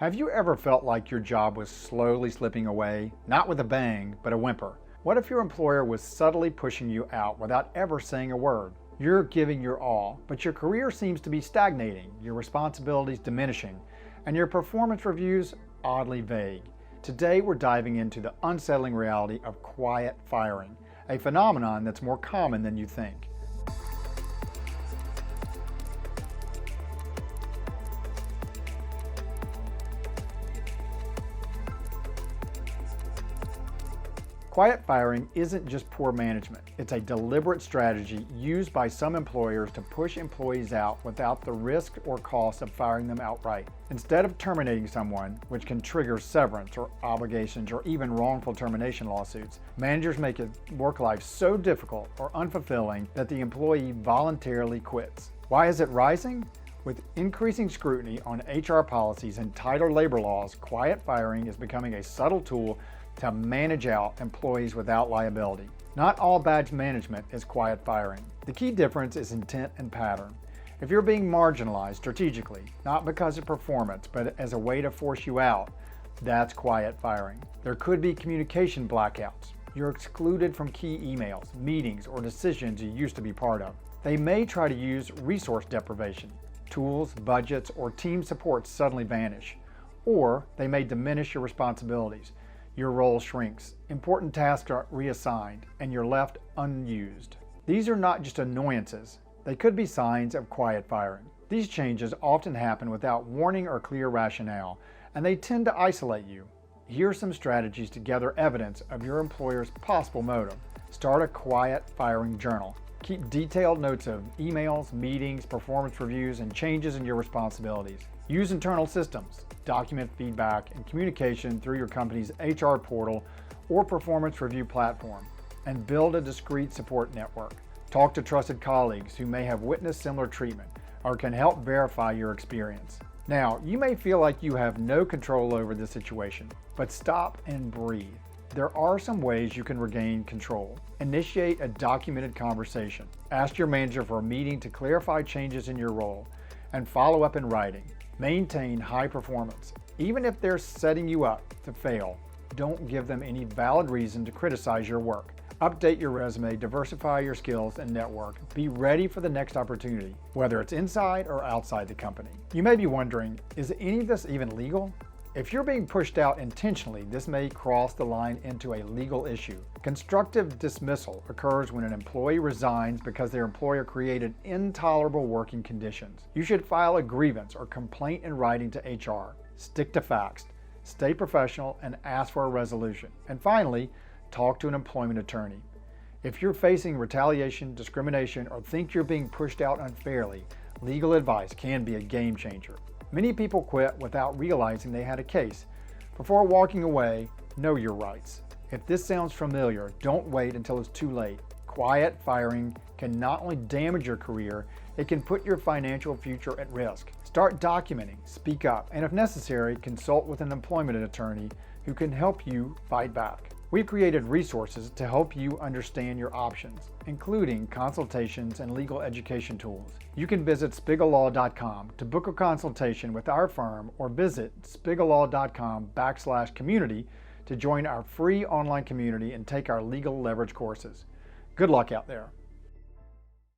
Have you ever felt like your job was slowly slipping away, not with a bang, but a whimper? What if your employer was subtly pushing you out without ever saying a word? You're giving your all, but your career seems to be stagnating, your responsibilities diminishing, and your performance reviews oddly vague. Today we're diving into the unsettling reality of quiet firing, a phenomenon that's more common than you think. Quiet firing isn't just poor management. It's a deliberate strategy used by some employers to push employees out without the risk or cost of firing them outright. Instead of terminating someone, which can trigger severance or obligations or even wrongful termination lawsuits, managers make work life so difficult or unfulfilling that the employee voluntarily quits. Why is it rising? With increasing scrutiny on HR policies and tighter labor laws, quiet firing is becoming a subtle tool to manage out employees without liability. Not all badge management is quiet firing. The key difference is intent and pattern. If you're being marginalized strategically, not because of performance, but as a way to force you out, that's quiet firing. There could be communication blackouts. You're excluded from key emails, meetings, or decisions you used to be part of. They may try to use resource deprivation. Tools, budgets, or team support suddenly vanish. Or they may diminish your responsibilities. Your role shrinks, important tasks are reassigned, and you're left unused. These are not just annoyances. They could be signs of quiet firing. These changes often happen without warning or clear rationale, and they tend to isolate you. Here are some strategies to gather evidence of your employer's possible motive. Start a quiet firing journal. Keep detailed notes of emails, meetings, performance reviews, and changes in your responsibilities. Use internal systems. Document feedback and communication through your company's HR portal or performance review platform, and build a discreet support network. Talk to trusted colleagues who may have witnessed similar treatment or can help verify your experience. Now, you may feel like you have no control over the situation, but stop and breathe. There are some ways you can regain control. Initiate a documented conversation. Ask your manager for a meeting to clarify changes in your role, and follow up in writing. Maintain high performance. Even if they're setting you up to fail, don't give them any valid reason to criticize your work. Update your resume, diversify your skills and network. Be ready for the next opportunity, whether it's inside or outside the company. You may be wondering, is any of this even legal? If you're being pushed out intentionally, this may cross the line into a legal issue. Constructive dismissal occurs when an employee resigns because their employer created intolerable working conditions. You should file a grievance or complaint in writing to HR. Stick to facts, stay professional, and ask for a resolution. And finally, talk to an employment attorney. If you're facing retaliation, discrimination, or think you're being pushed out unfairly, legal advice can be a game changer. Many people quit without realizing they had a case. Before walking away, know your rights. If this sounds familiar, don't wait until it's too late. Quiet firing can not only damage your career, it can put your financial future at risk. Start documenting, speak up, and if necessary, consult with an employment attorney who can help you fight back. We've created resources to help you understand your options, including consultations and legal education tools. You can visit SpiggleLaw.com to book a consultation with our firm or visit SpiggleLaw.com/community to join our free online community and take our legal leverage courses. Good luck out there.